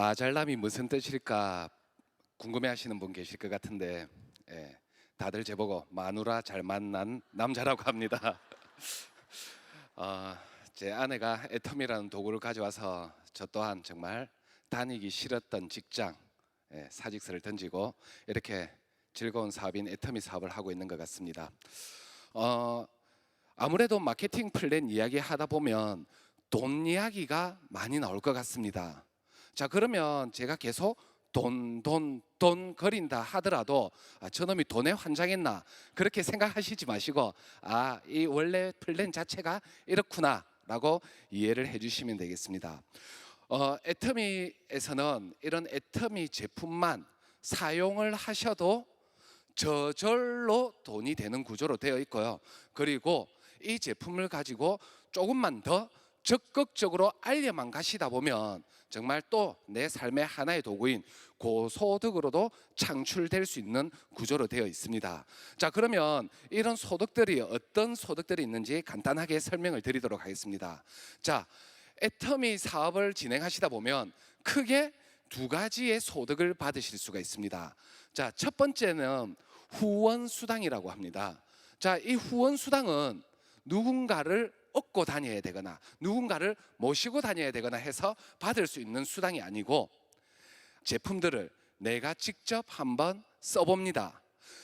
마잘남이 무슨 뜻일까 궁금해하시는 분 계실 것 같은데, 다들 제보고 마누라 잘 만난 남자라고 합니다. 제 아내가 애텀이라는 도구를 가져와서 저 또한 정말 다니기 싫었던 직장, 사직서를 던지고 이렇게 즐거운 사업인 애터미 사업을 하고 있는 것 같습니다. 아무래도 마케팅 플랜 이야기 하다 보면 돈 이야기가 많이 나올 것 같습니다. 자, 그러면 제가 계속 돈 거린다 하더라도 저놈이 돈에 환장했나 그렇게 생각하시지 마시고, 이 원래 플랜 자체가 이렇구나 라고 이해를 해주시면 되겠습니다. 애터미에서는 이런 애터미 제품만 사용을 하셔도 저절로 돈이 되는 구조로 되어 있고요. 그리고 이 제품을 가지고 조금만 더 적극적으로 알려만 가시다 보면 정말 또 내 삶의 하나의 도구인 고소득으로도 창출될 수 있는 구조로 되어 있습니다. 자, 그러면 이런 소득들이 어떤 소득들이 있는지 간단하게 설명을 드리도록 하겠습니다. 자, 애터미 사업을 진행하시다 보면 크게 두 가지의 소득을 받으실 수가 있습니다. 자, 첫 번째는 후원 수당이라고 합니다. 자, 이 후원 수당은 누군가를 얻고 다녀야 되거나 누군가를 모시고 다녀야 되거나 해서 받을 수 있는 수당이 아니고, 제품들을 내가 직접 한번 써봅니다.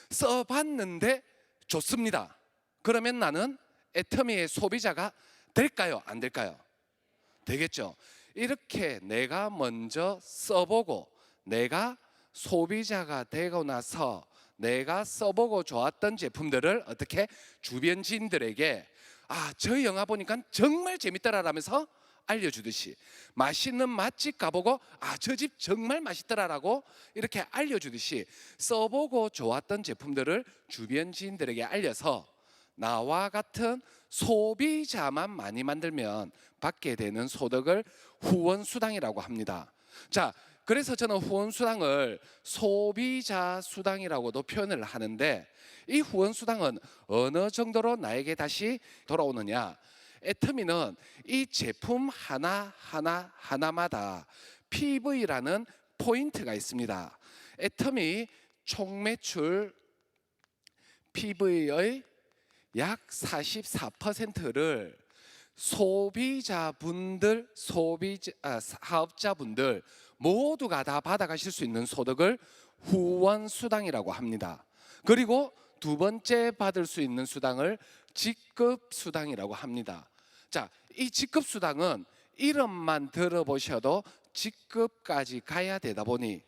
써봤는데 좋습니다. 그러면 나는 애터미의 소비자가 될까요? 안 될까요? 되겠죠. 이렇게 내가 먼저 써보고 내가 소비자가 되고 나서 내가 써보고 좋았던 제품들을 어떻게 주변 지인들에게 저희 영화 보니까 정말 재밌더라라면서 알려주듯이, 맛있는 맛집 가보고 저 집 정말 맛있더라라고 이렇게 알려주듯이 써보고 좋았던 제품들을 주변 지인들에게 알려서 나와 같은 소비자만 많이 만들면 받게 되는 소득을 후원수당이라고 합니다. 자, 그래서 저는 후원수당을 소비자 수당이라고도 표현을 하는데, 이 후원수당은 어느 정도로 나에게 다시 돌아오느냐, 애터미는 이 제품 하나마다 PV라는 포인트가 있습니다. 애터미 총 매출 PV의 약 44%를 사업자분들 모두가 다 받아가실 수 있는 소득을 후원수당이라고 합니다. 그리고 두 번째 받을 수 있는 수당을 직급수당이라고 합니다. 자, 이 직급수당은 이름만 들어보셔도 직급까지 가야 되다 보니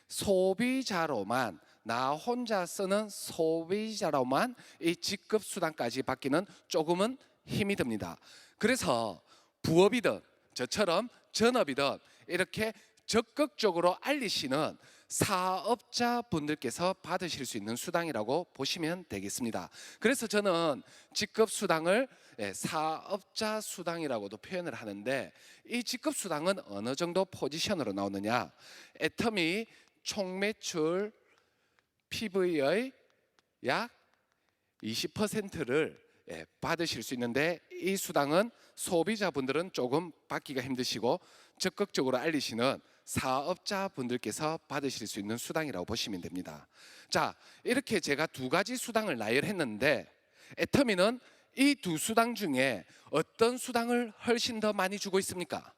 소비자로만, 나 혼자 쓰는 소비자로만 이 직급수당까지 받기는 조금은 힘이 듭니다. 그래서 부업이든 저처럼 전업이든 이렇게 적극적으로 알리시는 사업자분들께서 받으실 수 있는 수당이라고 보시면 되겠습니다. 그래서 저는 직급수당을 사업자 수당이라고도 표현을 하는데, 이 직급수당은 어느 정도 포지션으로 나오느냐, 애터미 총 매출 PV의 약 20%를 받으실 수 있는데, 이 수당은 소비자분들은 조금 받기가 힘드시고 적극적으로 알리시는 사업자분들께서 받으실 수 있는 수당이라고 보시면 됩니다. 자, 이렇게 제가 두 가지 수당을 나열했는데, 애터미는 이 두 수당 중에 어떤 수당을 훨씬 더 많이 주고 있습니까?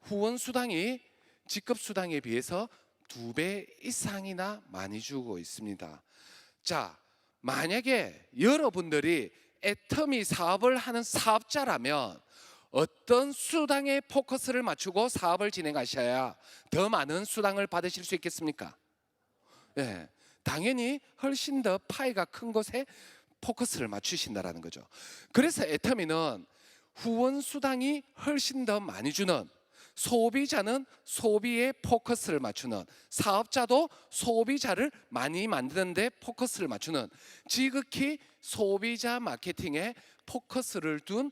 후원 수당이 직급 수당에 비해서 2배 이상이나 많이 주고 있습니다. 자, 만약에 여러분들이 애터미 사업을 하는 사업자라면 어떤 수당에 포커스를 맞추고 사업을 진행하셔야 더 많은 수당을 받으실 수 있겠습니까? 당연히 훨씬 더 파이가 큰 곳에 포커스를 맞추신다라는 거죠. 그래서 애터미는 후원 수당이 훨씬 더 많이 주는, 소비자는 소비에 포커스를 맞추는, 사업자도 소비자를 많이 만드는 데 포커스를 맞추는, 지극히 소비자 마케팅에 포커스를 둔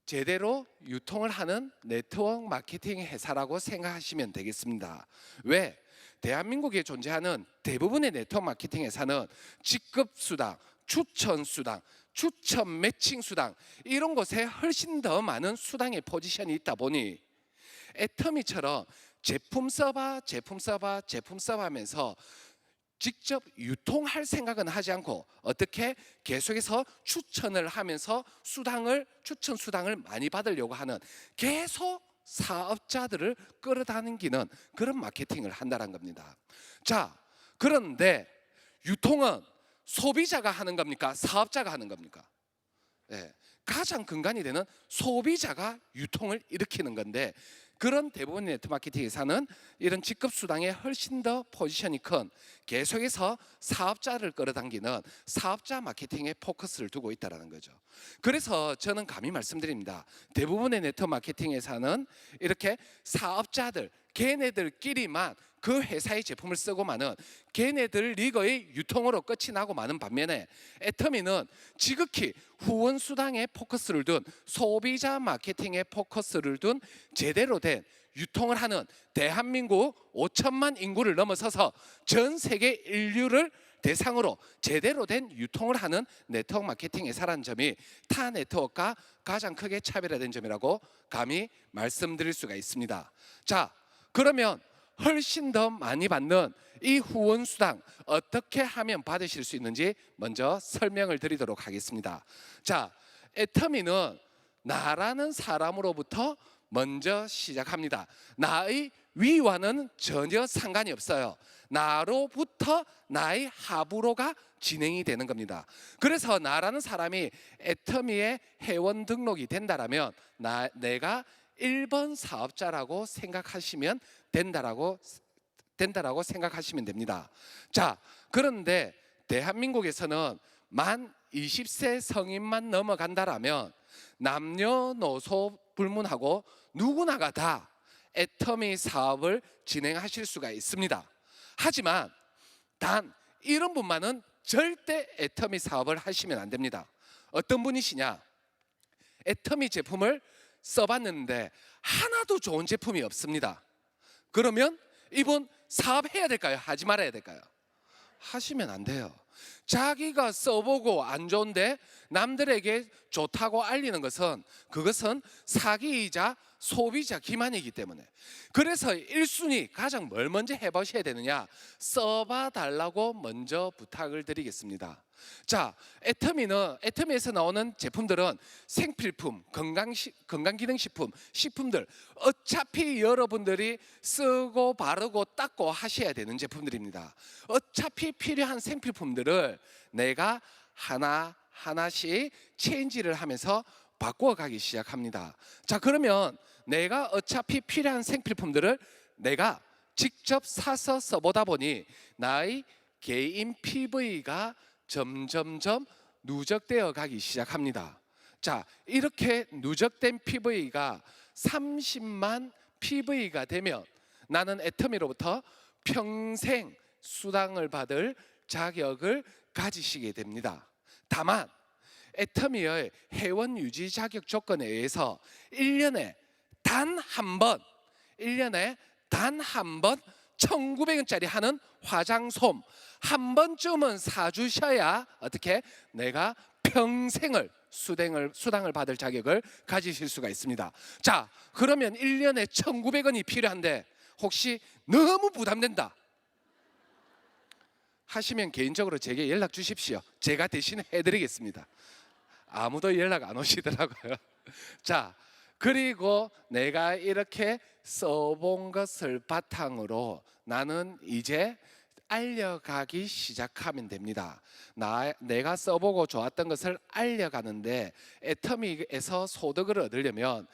제대로 유통을 하는 네트워크 마케팅 회사라고 생각하시면 되겠습니다. 왜? 대한민국에 존재하는 대부분의 네트워크 마케팅 회사는 직급수당, 추천수당, 추천 매칭 수당, 이런 곳에 훨씬 더 많은 수당의 포지션이 있다 보니 애터미처럼 제품 써봐 하면서 직접 유통할 생각은 하지 않고 어떻게 계속해서 추천을 하면서 추천 수당을 많이 받으려고 하는, 계속 사업자들을 끌어당기는 그런 마케팅을 한다는 겁니다. 자, 그런데 유통은 소비자가 하는 겁니까? 사업자가 하는 겁니까? 네, 가장 근간이 되는 소비자가 유통을 일으키는 건데, 그런 대부분의 네트워크 마케팅 회사는 이런 직급 수당에 훨씬 더 포지션이 큰, 계속해서 사업자를 끌어당기는 사업자 마케팅에 포커스를 두고 있다는 거죠. 그래서 저는 감히 말씀드립니다. 대부분의 네트워크 마케팅 회사는 이렇게 사업자들, 걔네들끼리만 그 회사의 제품을 쓰고 마는, 걔네들 리그의 유통으로 끝이 나고 마는 반면에, 애터미는 지극히 후원 수당에 포커스를 둔, 소비자 마케팅에 포커스를 둔 제대로 된 유통을 하는, 대한민국 5천만 인구를 넘어서서 전 세계 인류를 대상으로 제대로 된 유통을 하는 네트워크 마케팅 회사라는 점이 타 네트워크가 가장 크게 차별화된 점이라고 감히 말씀드릴 수가 있습니다. 자, 그러면 훨씬 더 많이 받는 이 후원 수당 어떻게 하면 받으실 수 있는지 먼저 설명을 드리도록 하겠습니다. 자, 애터미는 나라는 사람으로부터 먼저 시작합니다. 나의 위와는 전혀 상관이 없어요. 나로부터 나의 합으로가 진행이 되는 겁니다. 그래서 나라는 사람이 애터미에 회원 등록이 된다라면 내가 1번 사업자라고 생각하시면 된다라고 생각하시면 됩니다. 자, 그런데 대한민국에서는 만 20세 성인만 넘어간다라면 남녀노소 불문하고 누구나가 다 애터미 사업을 진행하실 수가 있습니다. 하지만 단 이런 분만은 절대 애터미 사업을 하시면 안 됩니다. 어떤 분이시냐? 애터미 제품을 써봤는데 하나도 좋은 제품이 없습니다. 그러면 이분 사업해야 될까요? 하지 말아야 될까요? 하시면 안 돼요. 자기가 써보고 안 좋은데 남들에게 좋다고 알리는 것은, 그것은 사기이자 소비자 기만이기 때문에, 그래서 1순위 가장 뭘 먼저 해보셔야 되느냐, 써봐 달라고 먼저 부탁을 드리겠습니다. 자, 애터미에서 나오는 제품들은 생필품, 건강기능식품, 식품들, 어차피 여러분들이 쓰고 바르고 닦고 하셔야 되는 제품들입니다. 어차피 필요한 생필품들을 내가 하나씩 체인지를 하면서 바꿔가기 시작합니다. 자, 그러면 내가 어차피 필요한 생필품들을 내가 직접 사서 써보다 보니 나의 개인 PV가 점점점 누적되어 가기 시작합니다. 자, 이렇게 누적된 PV가 30만 PV가 되면 나는 애터미로부터 평생 수당을 받을 자격을 가지시게 됩니다. 다만 애터미의 회원 유지 자격 조건에 의해서 1년에 단 한 번 1,900원짜리 하는 화장솜 한 번쯤은 사주셔야 어떻게 내가 평생을 수당을 받을 자격을 가지실 수가 있습니다. 자, 그러면 1년에 1,900원이 필요한데 혹시 너무 부담된다 하시면 개인적으로 제게 연락 주십시오. 제가 대신 해드리겠습니다. 아무도 연락 안 오시더라고요. 자, 그리고 내가 이렇게 써본 것을 바탕으로 나는 이제 알려가기 시작하면 됩니다. 내가 써보고 좋았던 것을 알려가는데, 애터미에서 소득을 얻으려면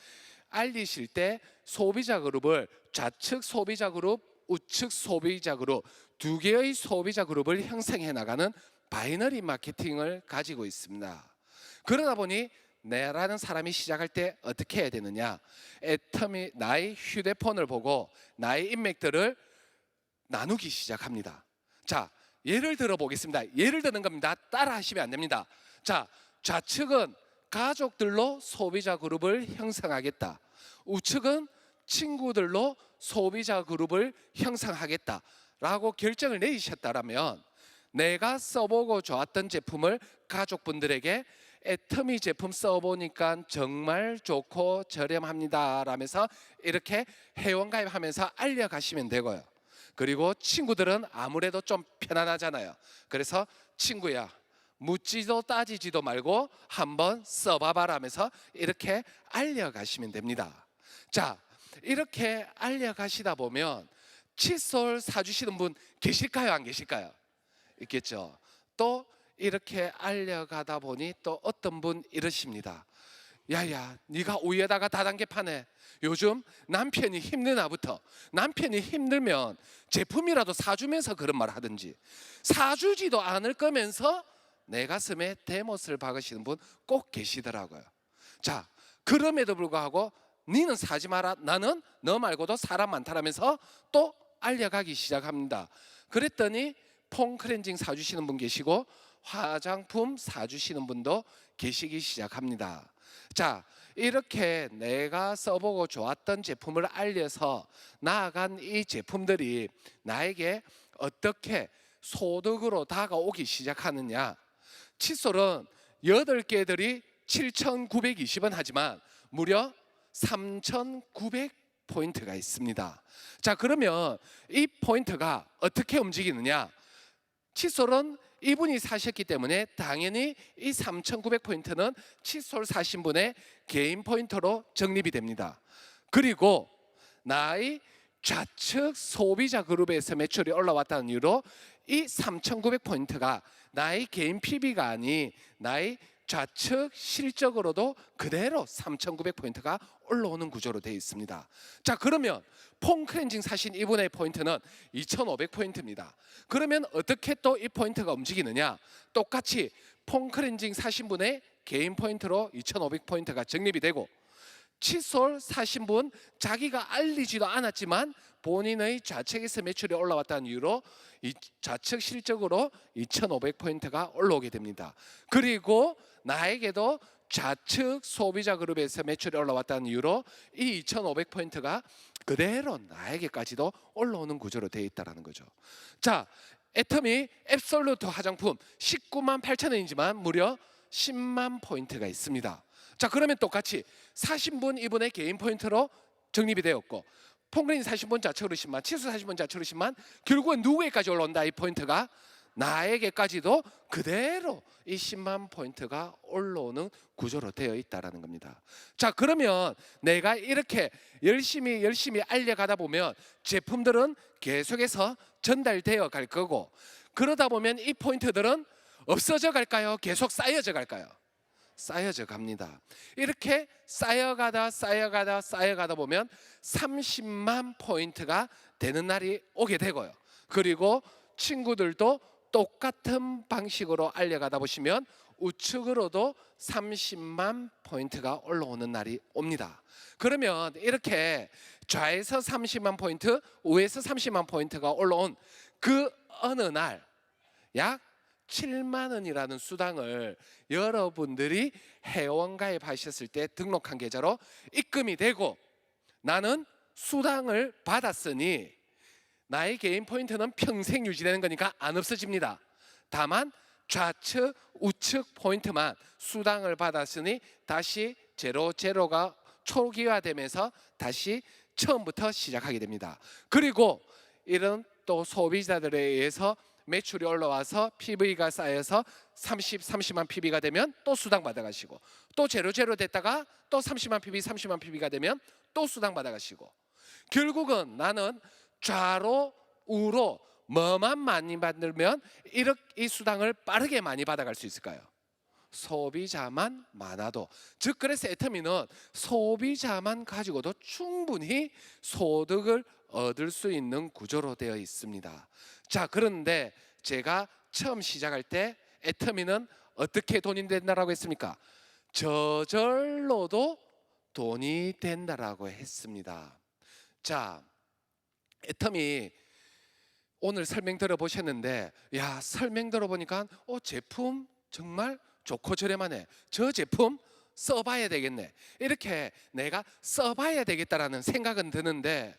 알리실 때 소비자 그룹을 좌측 소비자 그룹, 우측 소비자 그룹 두 개의 소비자 그룹을 형성해 나가는 바이너리 마케팅을 가지고 있습니다. 그러다 보니 내라는 사람이 시작할 때 어떻게 해야 되느냐, 애터미 나의 휴대폰을 보고 나의 인맥들을 나누기 시작합니다. 자, 예를 들어 보겠습니다. 예를 드는 겁니다. 따라 하시면 안 됩니다. 자, 좌측은 가족들로 소비자 그룹을 형성하겠다, 우측은 친구들로 소비자 그룹을 형성하겠다 라고 결정을 내리셨다면, 내가 써보고 좋았던 제품을 가족분들에게 애터미 제품 써보니까 정말 좋고 저렴합니다 라면서 이렇게 회원가입하면서 알려가시면 되고요. 그리고 친구들은 아무래도 좀 편안하잖아요. 그래서 친구야, 묻지도 따지지도 말고 한번 써봐봐 라면서 이렇게 알려가시면 됩니다. 자, 이렇게 알려가시다 보면 칫솔 사주시는 분 계실까요? 안 계실까요? 있겠죠. 또 이렇게 알려가다 보니 또 어떤 분 이러십니다. 야야, 네가 우유에다가 다단계 파네. 요즘 남편이 힘드나부터. 남편이 힘들면 제품이라도 사주면서 그런 말 하든지, 사주지도 않을 거면서 내 가슴에 대못을 박으시는 분 꼭 계시더라고요. 자, 그럼에도 불구하고 니는 사지 마라, 나는 너 말고도 사람 많다라면서 또 알려가기 시작합니다. 그랬더니 폼 클렌징 사주시는 분 계시고 화장품 사주시는 분도 계시기 시작합니다. 자, 이렇게 내가 써보고 좋았던 제품을 알려서 나아간 이 제품들이 나에게 어떻게 소득으로 다가오기 시작하느냐. 칫솔은 8개들이 7,920원 하지만 무려 3,900포인트가 있습니다. 자, 그러면 이 포인트가 어떻게 움직이느냐. 칫솔은 이분이 사셨기 때문에 당연히 이 3,900포인트는 칫솔 사신 분의 개인 포인트로 적립이 됩니다. 그리고 나의 좌측 소비자 그룹에서 매출이 올라왔다는 이유로 이 3,900포인트가 나의 개인 PB가 아닌 나의 좌측 실적으로도 그대로 3,900포인트가 올라오는 구조로 되어 있습니다. 자, 그러면 폼 클렌징 사신 이분의 포인트는 2,500포인트입니다. 그러면 어떻게 또 이 포인트가 움직이느냐. 똑같이 폼 클렌징 사신 분의 개인 포인트로 2,500포인트가 적립이 되고, 칫솔 사신 분 자기가 알리지도 않았지만 본인의 좌측에서 매출이 올라왔다는 이유로 이 좌측 실적으로 2,500포인트가 올라오게 됩니다. 그리고 나에게도 좌측 소비자 그룹에서 매출이 올라왔다는 이유로 이 2,500포인트가 그대로 나에게까지도 올라오는 구조로 되어 있다는 거죠. 자, 애터미 앱솔루트 화장품 19만 8천 원이지만 무려 10만 포인트가 있습니다. 자, 그러면 똑같이 사신 분 이분의 개인 포인트로 적립이 되었고, 폼클렌징 사신 분 좌측으로 10만, 칫솔 사신 분 좌측으로 10만, 결국은 누구에게까지 올라온다? 이 포인트가 나에게까지도 그대로 이 10만 포인트가 올라오는 구조로 되어 있다는 겁니다. 자, 그러면 내가 이렇게 열심히 알려가다 보면 제품들은 계속해서 전달되어 갈 거고, 그러다 보면 이 포인트들은 없어져 갈까요? 계속 쌓여져 갈까요? 쌓여져 갑니다. 이렇게 쌓여가다 보면 30만 포인트가 되는 날이 오게 되고요. 그리고 친구들도 똑같은 방식으로 알려가다 보시면 우측으로도 30만 포인트가 올라오는 날이 옵니다. 그러면 이렇게 좌에서 30만 포인트, 우에서 30만 포인트가 올라온 그 어느 날 약 7만 원이라는 수당을 여러분들이 회원가입하셨을 때 등록한 계좌로 입금이 되고, 나는 수당을 받았으니 나의 개인 포인트는 평생 유지되는 거니까 안 없어집니다. 다만 좌측 우측 포인트만 수당을 받았으니 다시 제로가 초기화되면서 다시 처음부터 시작하게 됩니다. 그리고 이런 또 소비자들에 의해서 매출이 올라와서 PV가 쌓여서 30만 PV가 되면 또 수당 받아가시고, 또 제로 됐다가 또 30만 PV가 되면 또 수당 받아가시고, 결국은 나는 좌로 우로 뭐만 많이 만들면 이 수당을 빠르게 많이 받아갈 수 있을까요? 소비자만 많아도. 즉, 그래서 애터미는 소비자만 가지고도 충분히 소득을 얻을 수 있는 구조로 되어 있습니다. 자, 그런데 제가 처음 시작할 때 애터미는 어떻게 돈이 된다라고 했습니까? 저절로도 돈이 된다라고 했습니다. 자, 애터미 오늘 설명 들어보셨는데, 야, 설명 들어보니까 제품 정말 좋고 저렴하네, 저 제품 써봐야 되겠네, 이렇게 내가 써봐야 되겠다라는 생각은 드는데,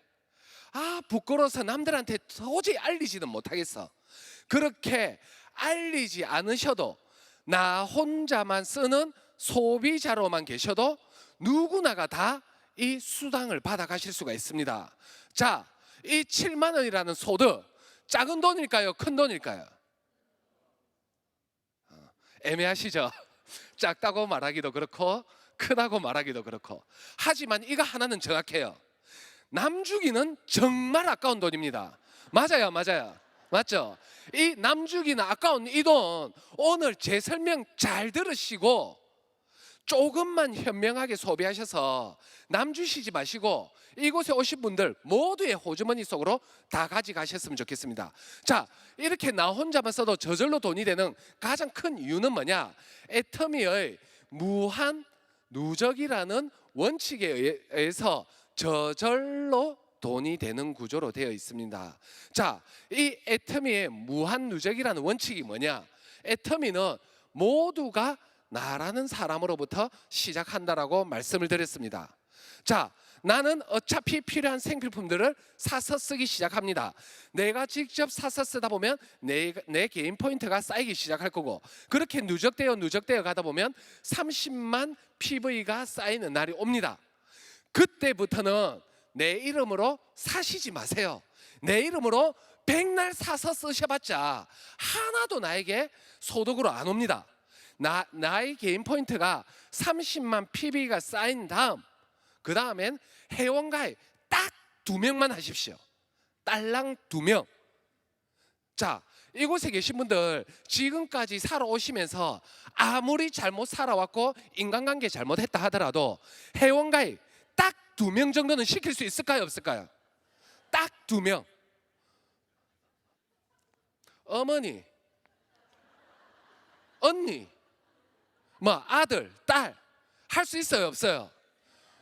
부끄러워서 남들한테 도저히 알리지는 못하겠어. 그렇게 알리지 않으셔도 나 혼자만 쓰는 소비자로만 계셔도 누구나가 다 이 수당을 받아 가실 수가 있습니다. 자, 이 7만 원이라는 소득, 작은 돈일까요? 큰 돈일까요? 애매하시죠? 작다고 말하기도 그렇고 크다고 말하기도 그렇고. 하지만 이거 하나는 정확해요. 남주기는 정말 아까운 돈입니다. 맞아요, 맞아요. 맞죠? 이 남주기는 아까운 이 돈, 오늘 제 설명 잘 들으시고 조금만 현명하게 소비하셔서 남주시지 마시고 이곳에 오신 분들 모두의 호주머니 속으로 다 가져가셨으면 좋겠습니다. 자, 이렇게 나 혼자만 써도 저절로 돈이 되는 가장 큰 이유는 뭐냐? 애터미의 무한 누적이라는 원칙에 의해서 저절로 돈이 되는 구조로 되어 있습니다. 자, 이 애터미의 무한 누적이라는 원칙이 뭐냐? 애터미는 모두가 나라는 사람으로부터 시작한다라고 말씀을 드렸습니다. 자, 나는 어차피 필요한 생필품들을 사서 쓰기 시작합니다. 내가 직접 사서 쓰다 보면 내 개인 포인트가 쌓이기 시작할 거고, 그렇게 누적되어 가다 보면 30만 PV가 쌓이는 날이 옵니다. 그때부터는 내 이름으로 사시지 마세요. 내 이름으로 백날 사서 쓰셔봤자 하나도 나에게 소득으로 안 옵니다. 나의 개인 포인트가 30만 PV가 쌓인 다음, 그 다음엔 회원가입 딱 2명만 하십시오. 딸랑 2명. 자, 이곳에 계신 분들 지금까지 살아오시면서 아무리 잘못 살아왔고 인간관계 잘못했다 하더라도 회원가입 딱 2명 정도는 시킬 수 있을까요, 없을까요? 딱 2명. 어머니, 언니, 뭐 아들, 딸 할 수 있어요, 없어요?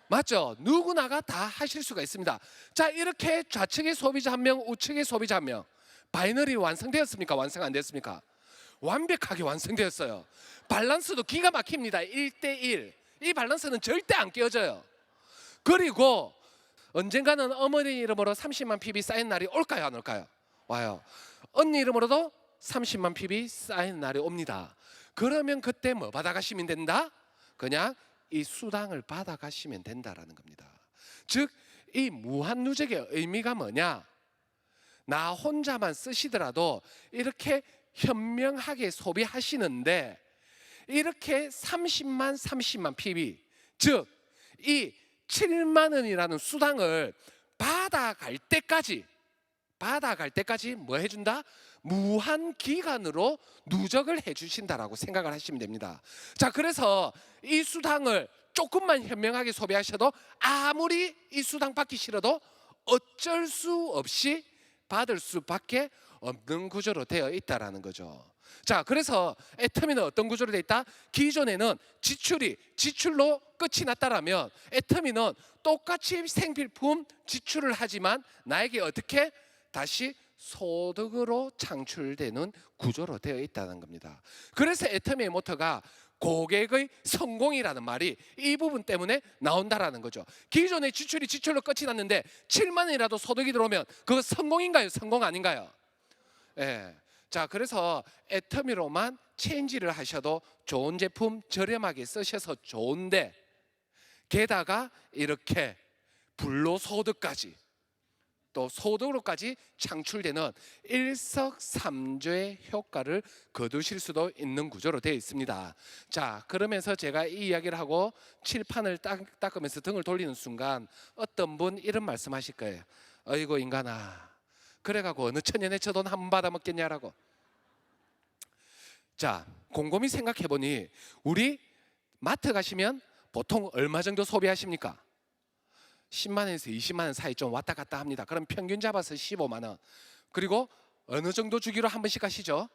맞죠? 누구나가 다 하실 수가 있습니다. 자, 이렇게 좌측의 소비자 1명, 우측의 소비자 1명, 바이너리 완성되었습니까? 완성 안 됐습니까? 완벽하게 완성되었어요. 밸런스도 기가 막힙니다. 1대1. 이 밸런스는 절대 안 깨어져요. 그리고 언젠가는 어머니 이름으로 30만 PV 쌓인 날이 올까요, 안 올까요? 와요. 언니 이름으로도 30만 PV 쌓인 날이 옵니다. 그러면 그때 뭐 받아가시면 된다? 그냥 이 수당을 받아가시면 된다라는 겁니다. 즉, 이 무한누적의 의미가 뭐냐? 나 혼자만 쓰시더라도 이렇게 현명하게 소비하시는데, 이렇게 30만 PV, 즉 이 7만 원이라는 수당을 받아갈 때까지 뭐 해준다? 무한 기간으로 누적을 해주신다라고 생각을 하시면 됩니다. 자, 그래서 이 수당을 조금만 현명하게 소비하셔도 아무리 이 수당 받기 싫어도 어쩔 수 없이 받을 수밖에 없는 구조로 되어 있다라는 거죠. 자, 그래서 애터미는 어떤 구조로 되어 있다? 기존에는 지출로 끝이 났다라면 애터미는 똑같이 생필품 지출을 하지만 나에게 어떻게 다시 소득으로 창출되는 구조로 되어 있다는 겁니다. 그래서 애터미의 모토가 고객의 성공이라는 말이 이 부분 때문에 나온다라는 거죠. 기존의 지출로 끝이 났는데 7만 원이라도 소득이 들어오면 그거 성공인가요? 성공 아닌가요? 예. 자, 그래서 애터미로만 체인지를 하셔도 좋은 제품 저렴하게 쓰셔서 좋은데, 게다가 이렇게 불로소득까지 또 소득으로까지 창출되는 일석삼조의 효과를 거두실 수도 있는 구조로 되어 있습니다. 자, 그러면서 제가 이 이야기를 하고 칠판을 닦으면서 등을 돌리는 순간 어떤 분 이런 말씀하실 거예요. 어이구 인간아, 그래가고 어느 천년의 저 돈 한 번 받아 먹겠냐라고. 자, 곰곰이 생각해보니 우리 마트 가시면 보통 얼마 정도 소비하십니까? 10만 원에서 20만 원 사이 좀 왔다 갔다 합니다. 그럼 평균 잡아서 15만 원. 그리고 어느 정도 주기로 한 번씩 가시죠?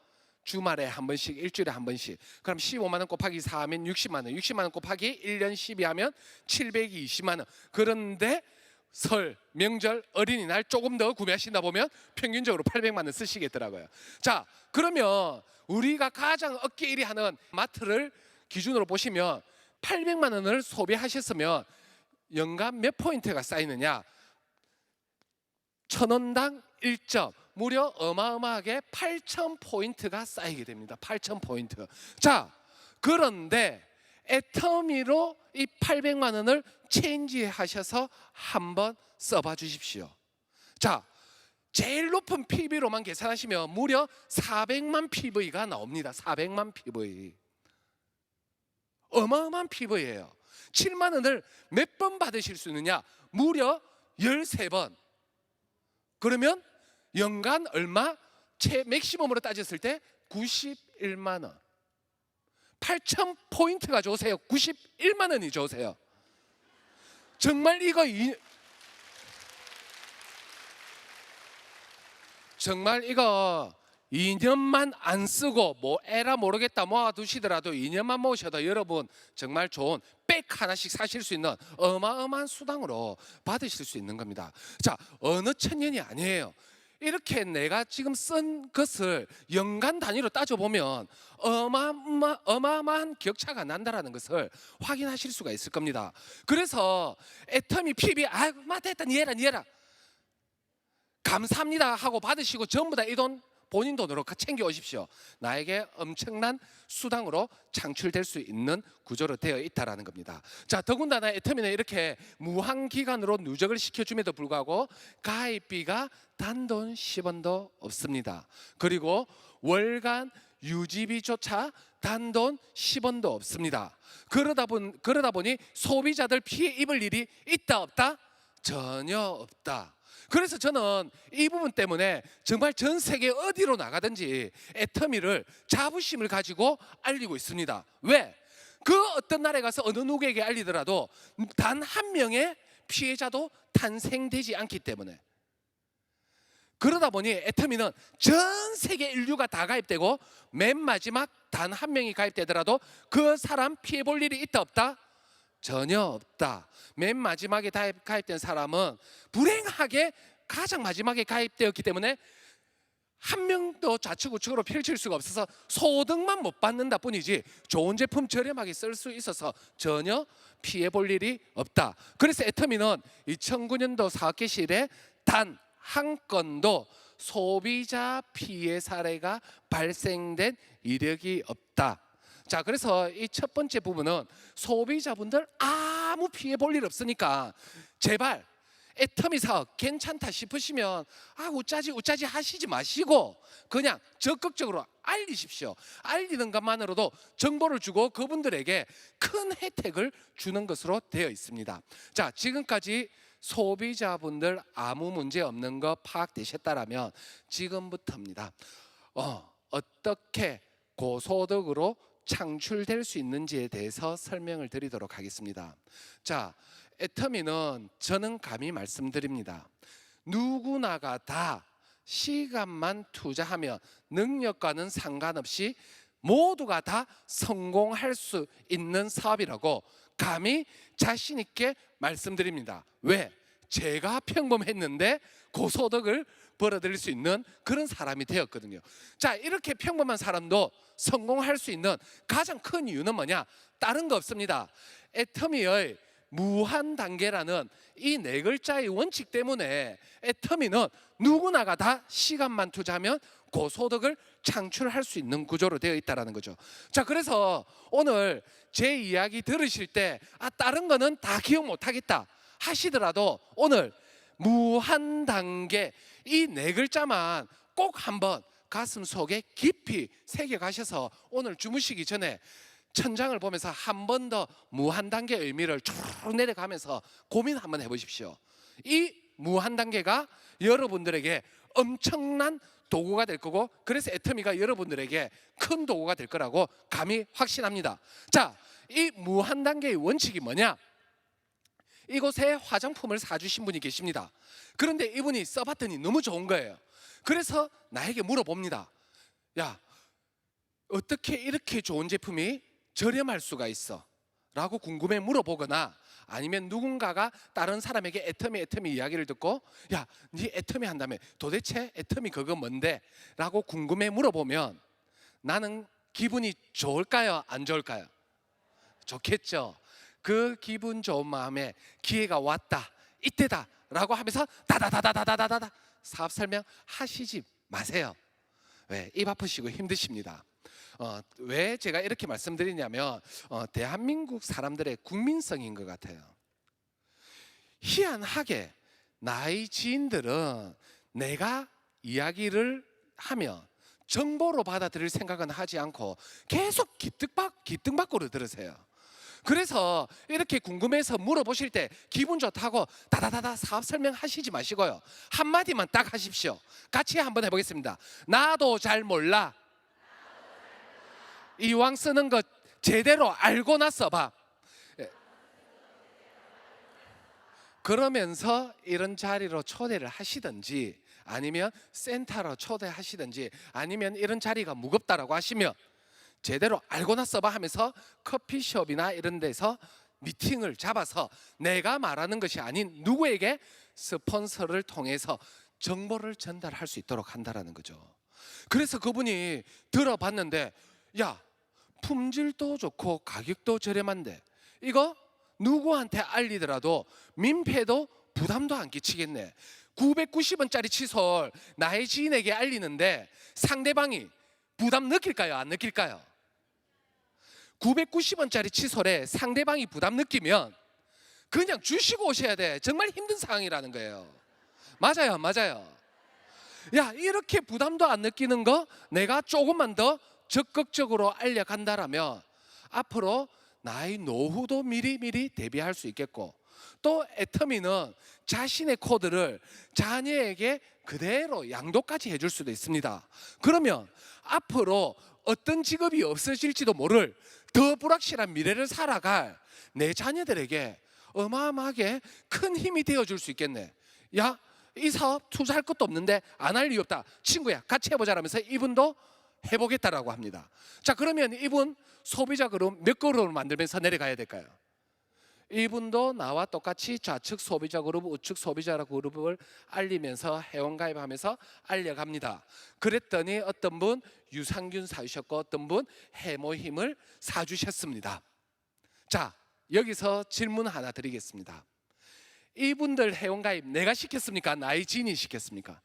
주말에 한 번씩, 일주일에 한 번씩. 그럼 15만 원 곱하기 4 하면 60만 원. 60만 원 곱하기 1년 12 하면 720만 원. 그런데 설, 명절, 어린이날 조금 더 구매하신다 보면 평균적으로 800만 원 쓰시겠더라고요. 자, 그러면 우리가 가장 어깨 1위 하는 마트를 기준으로 보시면 800만 원을 소비하셨으면 연간 몇 포인트가 쌓이느냐? 1,000원당 1점, 무려 어마어마하게 8,000포인트가 쌓이게 됩니다. 8,000포인트. 자, 그런데 애터미로 이 800만 원을 체인지 하셔서 한번 써봐 주십시오. 자, 제일 높은 PV로만 계산하시면 무려 400만 PV가 나옵니다. 400만 PV. 어마어마한 PV예요. 7만 원을 몇 번 받으실 수 있느냐? 무려 13번. 그러면 연간 얼마? 맥시멈으로 따졌을 때 91만 원. 8,000포인트가 좋으세요. 91만 원이 좋으세요. 정말 이거 2년만 안 쓰고 뭐 에라 모르겠다 모아두시더라도 2년만 모으셔도 여러분 정말 좋은 백 하나씩 사실 수 있는 어마어마한 수당으로 받으실 수 있는 겁니다. 자, 어느 천년이 아니에요. 이렇게 내가 지금 쓴 것을 연간 단위로 따져보면 어마어마한 격차가 난다는 것을 확인하실 수가 있을 겁니다. 그래서 애터미 PB 아이고 맞다 니해라 감사합니다 하고 받으시고 전부 다 이 돈 본인 돈으로 챙겨 오십시오. 나에게 엄청난 수당으로 창출될 수 있는 구조로 되어 있다는 겁니다. 자, 더군다나 애터미는 이렇게 무한 기간으로 누적을 시켜줌에도 불구하고 가입비가 단돈 10원도 없습니다. 그리고 월간 유지비조차 단돈 10원도 없습니다. 그러다 보니 소비자들 피해 입을 일이 있다 없다? 전혀 없다. 그래서 저는 이 부분 때문에 정말 전 세계 어디로 나가든지 애터미를 자부심을 가지고 알리고 있습니다. 왜? 그 어떤 나라에 가서 어느 누구에게 알리더라도 단 한 명의 피해자도 탄생되지 않기 때문에. 그러다 보니 애터미는 전 세계 인류가 다 가입되고 맨 마지막 단 한 명이 가입되더라도 그 사람 피해 볼 일이 있다 없다? 전혀 없다. 맨 마지막에 가입된 사람은 불행하게 가장 마지막에 가입되었기 때문에 한 명도 좌측 우측으로 펼칠 수가 없어서 소득만 못 받는다 뿐이지 좋은 제품 저렴하게 쓸 수 있어서 전혀 피해 볼 일이 없다. 그래서 애터미는 2009년도 사업 개시일에 단 한 건도 소비자 피해 사례가 발생된 이력이 없다. 자, 그래서 이 첫 번째 부분은 소비자분들 아무 피해 볼 일 없으니까 제발 애터미 사업 괜찮다 싶으시면 우짜지 하시지 마시고 그냥 적극적으로 알리십시오. 알리는 것만으로도 정보를 주고 그분들에게 큰 혜택을 주는 것으로 되어 있습니다. 자, 지금까지 소비자분들 아무 문제 없는 거 파악되셨다라면 지금부터입니다. 어떻게 고소득으로 창출될 수 있는지에 대해서 설명을 드리도록 하겠습니다. 자, 애터미는 저는 감히 말씀드립니다. 누구나가 다 시간만 투자하면 능력과는 상관없이 모두가 다 성공할 수 있는 사업이라고 감히 자신 있게 말씀드립니다. 왜? 제가 평범했는데 고소득을 벌어들일 수 있는 그런 사람이 되었거든요. 자, 이렇게 평범한 사람도 성공할 수 있는 가장 큰 이유는 뭐냐? 다른 거 없습니다. 애터미의 무한 단계라는 이 네 글자의 원칙 때문에 애터미는 누구나가 다 시간만 투자하면 고소득을 창출할 수 있는 구조로 되어 있다는 거죠. 자, 그래서 오늘 제 이야기 들으실 때 다른 거는 다 기억 못하겠다 하시더라도 오늘 무한 단계 이 네 글자만 꼭 한번 가슴 속에 깊이 새겨 가셔서 오늘 주무시기 전에 천장을 보면서 한 번 더 무한 단계의 의미를 쭉 내려가면서 고민 한번 해보십시오. 이 무한 단계가 여러분들에게 엄청난 도구가 될 거고, 그래서 애터미가 여러분들에게 큰 도구가 될 거라고 감히 확신합니다. 자, 이 무한 단계의 원칙이 뭐냐? 이곳에 화장품을 사주신 분이 계십니다. 그런데 이분이 써봤더니 너무 좋은 거예요. 그래서 나에게 물어봅니다. 야, 어떻게 이렇게 좋은 제품이 저렴할 수가 있어? 라고 궁금해 물어보거나, 아니면 누군가가 다른 사람에게 애터미 이야기를 듣고, 야, 네 애터미 한다며 도대체 애터미 그거 뭔데? 라고 궁금해 물어보면 나는 기분이 좋을까요? 안 좋을까요? 좋겠죠. 그 기분 좋은 마음에 기회가 왔다, 이때다 라고 하면서 다다다다다다다다 사업 설명 하시지 마세요. 왜? 입 아프시고 힘드십니다. 왜 제가 이렇게 말씀드리냐면 대한민국 사람들의 국민성인 것 같아요. 희한하게 나의 지인들은 내가 이야기를 하면 정보로 받아들일 생각은 하지 않고 계속 기뚱밖으로 들으세요. 그래서 이렇게 궁금해서 물어보실 때 기분 좋다고 다다다다 사업 설명하시지 마시고요, 한마디만 딱 하십시오. 같이 한번 해보겠습니다. 나도 잘 몰라. 이왕 쓰는 거 제대로 알고 나서 봐. 그러면서 이런 자리로 초대를 하시든지, 아니면 센터로 초대하시든지, 아니면 이런 자리가 무겁다라고 하시면 제대로 알고 나서 봐 하면서 커피숍이나 이런 데서 미팅을 잡아서 내가 말하는 것이 아닌 누구에게 스폰서를 통해서 정보를 전달할 수 있도록 한다라는 거죠. 그래서 그분이 들어봤는데, 야, 품질도 좋고 가격도 저렴한데 이거 누구한테 알리더라도 민폐도 부담도 안 끼치겠네. 990원짜리 칫솔 나의 지인에게 알리는데 상대방이 부담 느낄까요? 안 느낄까요? 990원짜리 칫솔에 상대방이 부담 느끼면 그냥 주시고 오셔야 돼. 정말 힘든 상황이라는 거예요. 맞아요, 맞아요. 야, 이렇게 부담도 안 느끼는 거 내가 조금만 더 적극적으로 알려간다라면 앞으로 나의 노후도 미리미리 대비할 수 있겠고, 또 애터미는 자신의 코드를 자녀에게 그대로 양도까지 해줄 수도 있습니다. 그러면 앞으로 어떤 직업이 없어질지도 모를 더 불확실한 미래를 살아갈 내 자녀들에게 어마어마하게 큰 힘이 되어줄 수 있겠네. 야, 이 사업 투자할 것도 없는데 안 할 이유 없다. 친구야, 같이 해보자라면서 이분도 해보겠다라고 합니다. 자, 그러면 이분 소비자 그룹 몇 그룹을 만들면서 내려가야 될까요? 이분도 나와 똑같이 좌측 소비자 그룹, 우측 소비자 그룹을 알리면서 회원가입하면서 알려갑니다. 그랬더니 어떤 분 유산균 사주셨고 어떤 분 해모힘을 사주셨습니다. 자, 여기서 질문 하나 드리겠습니다. 이분들 회원가입 내가 시켰습니까? 나의 지인이 시켰습니까?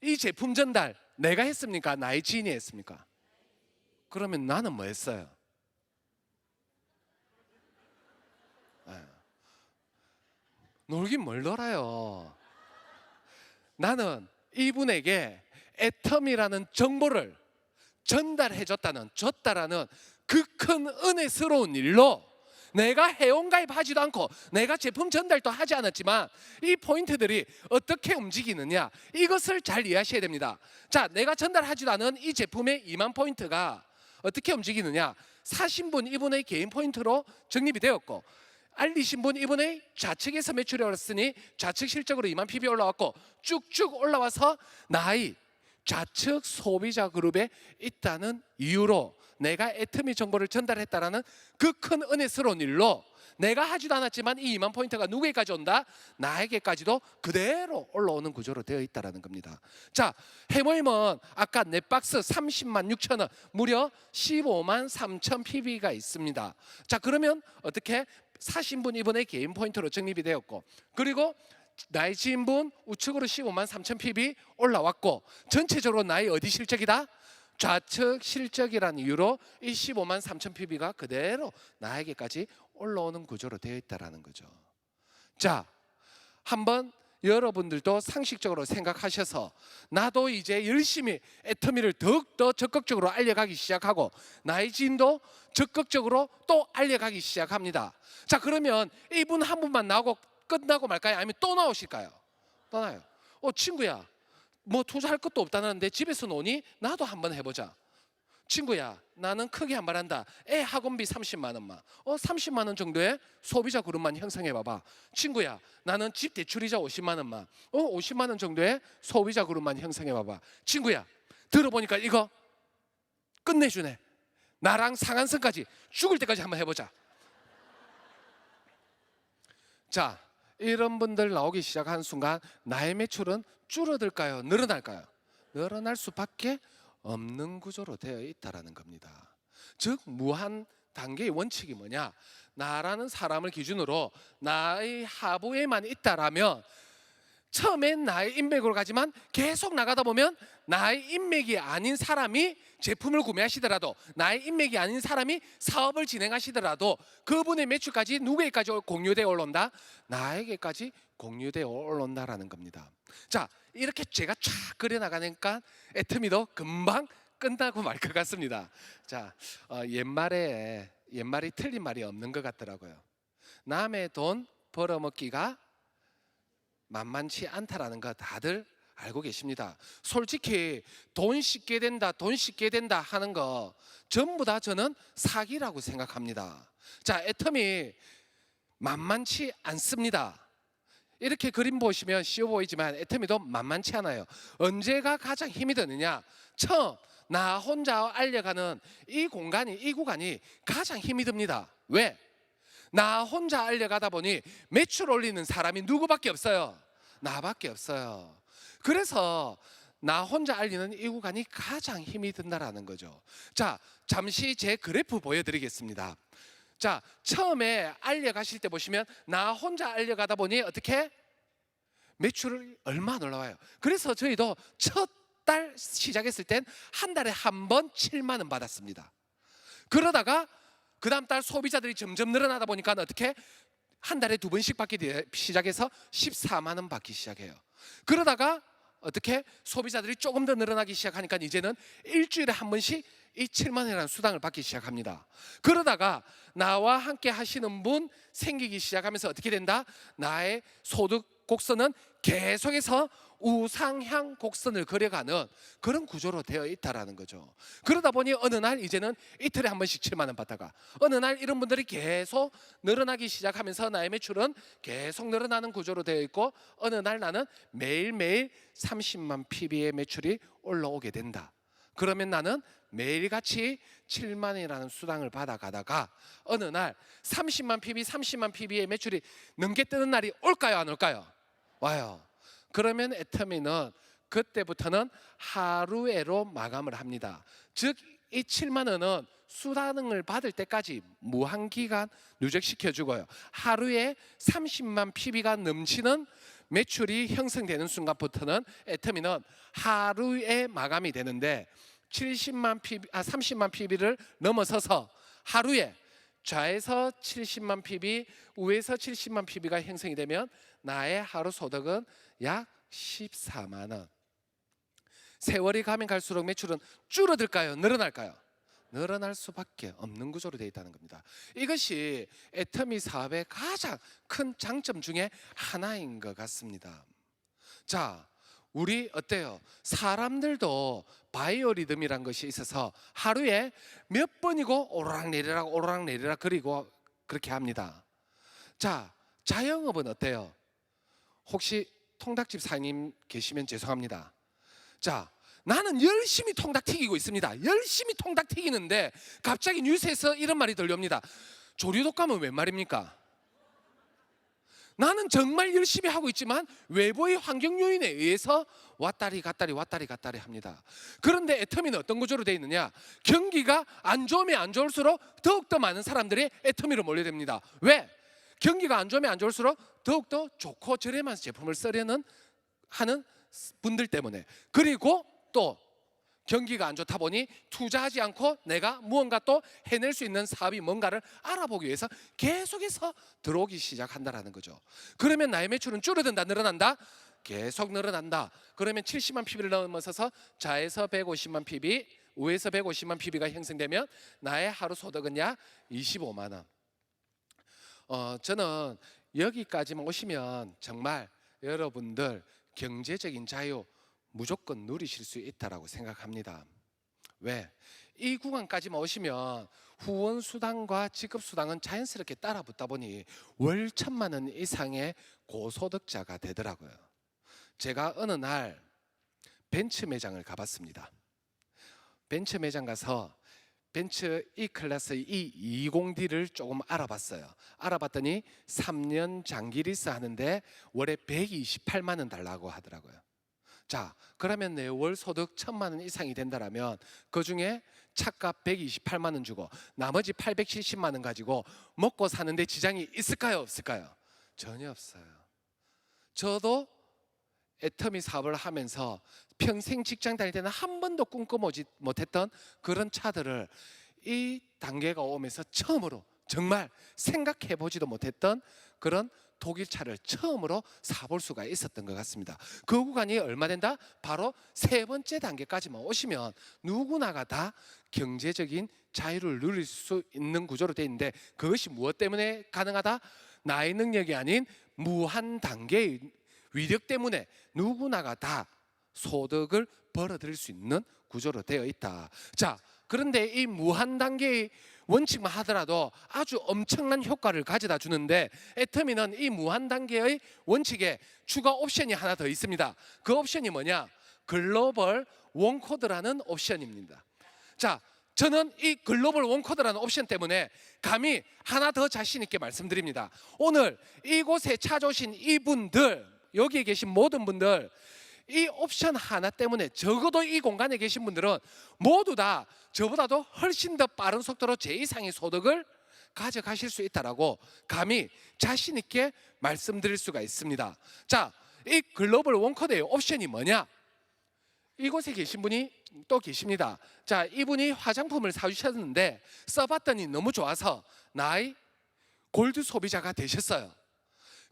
이 제품 전달 내가 했습니까? 나의 지인이 했습니까? 그러면 나는 뭐 했어요? 놀긴 뭘 놀아요. 나는 이분에게 애텀이라는 정보를 줬다라는 그 큰 은혜스러운 일로 내가 회원가입하지도 않고 내가 제품 전달도 하지 않았지만 이 포인트들이 어떻게 움직이느냐, 이것을 잘 이해하셔야 됩니다. 자, 내가 전달하지도 않은 이 제품의 2만 포인트가 어떻게 움직이느냐, 사신 분 이분의 개인 포인트로 적립이 되었고, 알리신 분 이분의 좌측에서 매출이 올랐으니 좌측 실적으로 2만 PB 올라왔고, 쭉쭉 올라와서 나의 좌측 소비자 그룹에 있다는 이유로 내가 애터미 정보를 전달했다라는 그 큰 은혜스러운 일로 내가 하지도 않았지만 이 2만 포인트가 누구에게까지 온다? 나에게까지도 그대로 올라오는 구조로 되어 있다는 겁니다. 자, 해모임은 아까 넷박스 30만 6천 원, 무려 15만 3천 PB가 있습니다. 자, 그러면 어떻게 사신 분 이분의 개인 포인트로 적립이 되었고, 그리고 나의 지인분 우측으로 15만 3천 PB 올라왔고, 전체적으로 나의 어디 실적이다? 좌측 실적이라는 이유로 이 15만 3천 PB가 그대로 나에게까지 올라오는 구조로 되어 있다는 거죠. 자, 한번 여러분들도 상식적으로 생각하셔서 나도 이제 열심히 애터미를 더욱더 적극적으로 알려가기 시작하고 나의 지인도 적극적으로 또 알려가기 시작합니다. 자, 그러면 이분 한 분만 나오고 끝나고 말까요? 아니면 또 나오실까요? 떠나요. 친구야, 뭐 투자할 것도 없다는데 집에서 노니? 나도 한번 해보자. 친구야, 나는 크게 한 말 한다. 애 학원비 30만 원만 30만 원 정도의 소비자 그룹만 형성해 봐봐. 친구야, 나는 집 대출이자 50만 원만 50만 원 정도의 소비자 그룹만 형성해 봐봐. 친구야, 들어보니까 이거 끝내주네. 나랑 상한선까지 죽을 때까지 한번 해보자. 자, 이런 분들 나오기 시작한 순간 나의 매출은 줄어들까요? 늘어날까요? 늘어날 수밖에 없는 구조로 되어 있다는 겁니다. 즉, 무한 단계의 원칙이 뭐냐? 나라는 사람을 기준으로 나의 하부에만 있다라면 처음엔 나의 인맥으로 가지만 계속 나가다 보면 나의 인맥이 아닌 사람이 제품을 구매하시더라도, 나의 인맥이 아닌 사람이 사업을 진행하시더라도 그분의 매출까지 누구에게까지 공유되어 올라온다? 나에게까지 공유되어 올라온다라는 겁니다. 자, 이렇게 제가 쫙 그려나가니까 애터미도 금방 끝나고 말 것 같습니다. 자, 옛말이 틀린 말이 없는 것 같더라고요. 남의 돈 벌어먹기가 만만치 않다라는 거 다들 알고 계십니다. 솔직히 돈 씻게 된다, 돈 씻게 된다 하는 거 전부 다 저는 사기라고 생각합니다. 자, 애터미 만만치 않습니다. 이렇게 그림 보시면 쉬워 보이지만 애터미도 만만치 않아요. 언제가 가장 힘이 드느냐? 처음 나 혼자 알려가는 이 공간이, 이 구간이 가장 힘이 듭니다. 왜? 나 혼자 알려가다 보니 매출 올리는 사람이 누구밖에 없어요. 나밖에 없어요. 그래서 나 혼자 알리는 이 구간이 가장 힘이 든다라는 거죠. 자, 잠시 제 그래프 보여드리겠습니다. 자, 처음에 알려가실 때 보시면 나 혼자 알려가다 보니 어떻게 매출을 얼마 올라와요. 그래서 저희도 첫 달 시작했을 땐 한 달에 한 번 7만 원 받았습니다. 그러다가 그 다음 달 소비자들이 점점 늘어나다 보니까 어떻게 한 달에 2번씩 받기 시작해서 14만 원 받기 시작해요. 그러다가 어떻게 소비자들이 조금 더 늘어나기 시작하니까 이제는 일주일에 한 번씩 이 7만 원이라는 수당을 받기 시작합니다. 그러다가 나와 함께 하시는 분 생기기 시작하면서 어떻게 된다? 나의 소득 곡선은 계속해서 우상향 곡선을 그려가는 그런 구조로 되어 있다라는 거죠. 그러다 보니 어느 날 이제는 이틀에 한 번씩 7만 원 받다가 어느 날 이런 분들이 계속 늘어나기 시작하면서 나의 매출은 계속 늘어나는 구조로 되어 있고, 어느 날 나는 매일매일 30만 PB의 매출이 올라오게 된다. 그러면 나는 매일같이 7만 원이라는 수당을 받아가다가 어느 날 30만 PB, 30만 PB의 매출이 넘게 뜨는 날이 올까요, 안 올까요? 와요. 그러면 애터미는 그때부터는 하루에로 마감을 합니다. 즉 이 7만 원은 수당을 받을 때까지 무한기간 누적시켜 주고요. 하루에 30만 PB가 넘치는 매출이 형성되는 순간부터는 애터미는 하루에 마감이 되는데 30만 PB를 넘어서서 하루에 좌에서 70만 PB, 우에서 70만 PB가 형성이 되면 나의 하루 소득은 약 14만 원. 세월이 가면 갈수록 매출은 줄어들까요? 늘어날까요? 늘어날 수밖에 없는 구조로 되어 있다는 겁니다. 이것이 애터미 사업의 가장 큰 장점 중에 하나인 것 같습니다. 자, 우리 어때요? 사람들도 바이오리듬이란 것이 있어서 하루에 몇 번이고 오르락내리락 오르락내리락 그리고 그렇게 합니다. 자, 자영업은 어때요? 혹시 통닭집 사장님 계시면 죄송합니다. 자, 나는 열심히 통닭 튀기고 있습니다. 열심히 통닭 튀기는데 갑자기 뉴스에서 이런 말이 들려옵니다. 조류독감은 웬 말입니까? 나는 정말 열심히 하고 있지만 외부의 환경 요인에 의해서 왔다리 갔다리 왔다리 갔다리 합니다. 그런데 애터미는 어떤 구조로 되어 있느냐? 경기가 안 좋으면 안 좋을수록 더욱더 많은 사람들이 애터미로 몰려듭니다. 왜? 경기가 안 좋으면 안 좋을수록 더욱더 좋고 저렴한 제품을 쓰려는 하는 분들 때문에, 그리고 또 경기가 안 좋다 보니 투자하지 않고 내가 무언가 또 해낼 수 있는 사업이 뭔가를 알아보기 위해서 계속해서 들어오기 시작한다라는 거죠. 그러면 나의 매출은 줄어든다, 늘어난다? 계속 늘어난다. 그러면 70만 PB를 넘어서서 좌에서 150만 PB, 우에서 150만 PB가 형성되면 나의 하루 소득은 약 25만 원. 저는 여기까지만 오시면 정말 여러분들 경제적인 자유 무조건 누리실 수 있다라고 생각합니다. 왜? 이 구간까지만 오시면 후원 수당과 지급 수당은 자연스럽게 따라 붙다 보니 월 1,000만 원 이상의 고소득자가 되더라고요. 제가 어느 날 벤츠 매장을 가봤습니다. 벤츠 매장 가서 벤츠 E클래스 E20D를 조금 알아봤어요. 알아봤더니 3년 장기 리스 하는데 월에 128만 원 달라고 하더라고요. 자, 그러면 내 월 소득 1,000만 원 이상이 된다면 그 중에 차값 128만 원 주고 나머지 870만 원 가지고 먹고 사는데 지장이 있을까요, 없을까요? 전혀 없어요. 저도 애터미 사업을 하면서 평생 직장 다닐 때는 한 번도 꿈꿔보지 못했던 그런 차들을 이 단계가 오면서 처음으로 정말 생각해보지도 못했던 그런 독일 차를 처음으로 사볼 수가 있었던 것 같습니다. 그 구간이 얼마 된다? 바로 세 번째 단계까지만 오시면 누구나가 다 경제적인 자유를 누릴 수 있는 구조로 되어 있는데, 그것이 무엇 때문에 가능하다? 나의 능력이 아닌 무한 단계의 위력 때문에 누구나가 다 소득을 벌어들일 수 있는 구조로 되어 있다. 자, 그런데 이 무한 단계의 원칙만 하더라도 아주 엄청난 효과를 가져다 주는데, 애터미는 이 무한 단계의 원칙에 추가 옵션이 하나 더 있습니다. 그 옵션이 뭐냐? 글로벌 원코드라는 옵션입니다. 자, 저는 이 글로벌 원코드라는 옵션 때문에 감히 하나 더 자신 있게 말씀드립니다. 오늘 이곳에 찾아오신 이분들, 여기에 계신 모든 분들, 이 옵션 하나 때문에 적어도 이 공간에 계신 분들은 모두 다 저보다도 훨씬 더 빠른 속도로 제 이상의 소득을 가져가실 수 있다라고 감히 자신 있게 말씀드릴 수가 있습니다. 자, 이 글로벌 원코드의 옵션이 뭐냐? 이곳에 계신 분이 또 계십니다. 자, 이분이 화장품을 사주셨는데 써봤더니 너무 좋아서 나의 골드 소비자가 되셨어요.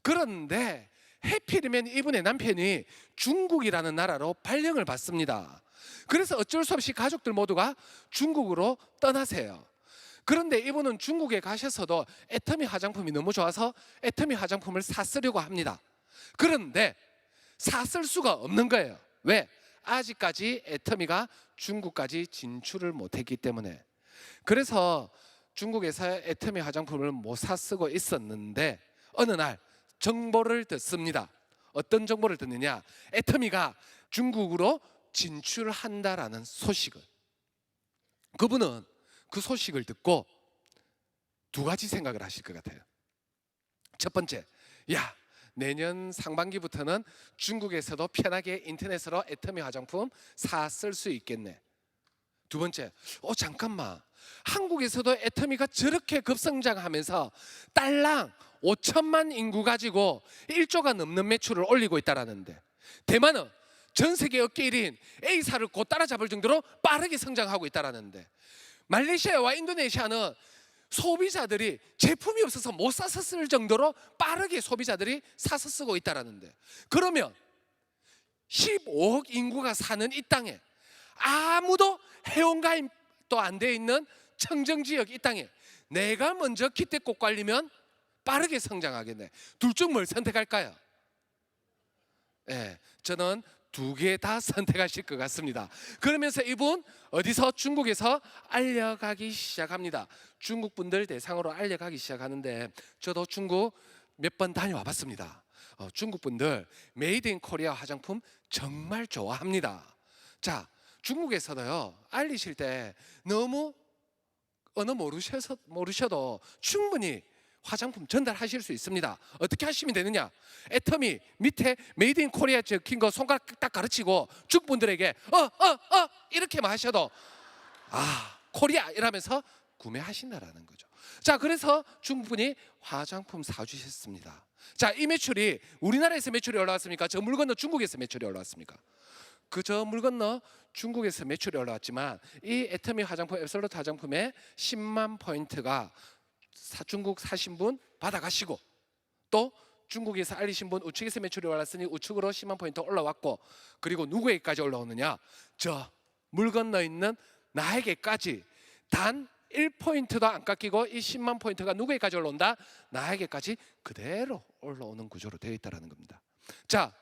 그런데 해필이면 이분의 남편이 중국이라는 나라로 발령을 받습니다. 그래서 어쩔 수 없이 가족들 모두가 중국으로 떠나세요. 그런데 이분은 중국에 가셔서도 애터미 화장품이 너무 좋아서 애터미 화장품을 사쓰려고 합니다. 그런데 사쓸 수가 없는 거예요. 왜? 아직까지 애터미가 중국까지 진출을 못했기 때문에. 그래서 중국에서 애터미 화장품을 못 사쓰고 있었는데 어느 날 정보를 듣습니다. 어떤 정보를 듣느냐? 애터미가 중국으로 진출한다라는 소식을. 그분은 그 소식을 듣고 두 가지 생각을 하실 것 같아요. 첫 번째, 야, 내년 상반기부터는 중국에서도 편하게 인터넷으로 애터미 화장품 사 쓸 수 있겠네. 두 번째, 잠깐만, 한국에서도 애터미가 저렇게 급성장하면서 딸랑 5천만 인구 가지고 1조가 넘는 매출을 올리고 있다라는데, 대만은 전 세계 업계 1위인 A사를 곧 따라잡을 정도로 빠르게 성장하고 있다라는데, 말레이시아와 인도네시아는 소비자들이 제품이 없어서 못 사서 쓸 정도로 빠르게 소비자들이 사서 쓰고 있다라는데, 그러면 15억 인구가 사는 이 땅에 아무도 회원가입도 안 돼 있는 청정지역 이 땅에 내가 먼저 기대꽃 관리면 빠르게 성장하겠네. 둘 중 뭘 선택할까요? 저는 두 개 다 선택하실 것 같습니다. 그러면서 이분 어디서? 중국에서 알려가기 시작합니다. 중국 분들 대상으로 알려가기 시작하는데, 저도 중국 몇 번 다녀와 봤습니다. 중국 분들 메이드 인 코리아 화장품 정말 좋아합니다. 자, 중국에서도요, 알리실 때 너무 언어 모르셔도 충분히 화장품 전달하실 수 있습니다. 어떻게 하시면 되느냐? 애터미 밑에 메이드 인 코리아 적힌 거 손가락 딱 가르치고 중국분들에게 이렇게만 하셔도 코리아 이러면서 구매하신다라는 거죠. 자, 그래서 중국분이 화장품 사주셨습니다. 자, 이 매출이 우리나라에서 매출이 올라왔습니까? 저 물 건너 중국에서 매출이 올라왔습니까? 저 물 건너 중국에서 매출이 올라왔지만 이 애터미 화장품, 앱솔루트 화장품의 10만 포인트가 중국 사신 분 받아가시고, 또 중국에서 알리신 분 우측에서 매출이 올랐으니 우측으로 10만 포인트 올라왔고, 그리고 누구에게까지 올라오느냐? 저 물 건너 있는 나에게까지 단 1포인트도 안 깎이고 이 10만 포인트가 누구에게까지 올라온다? 나에게까지 그대로 올라오는 구조로 되어 있다는 겁니다. 자,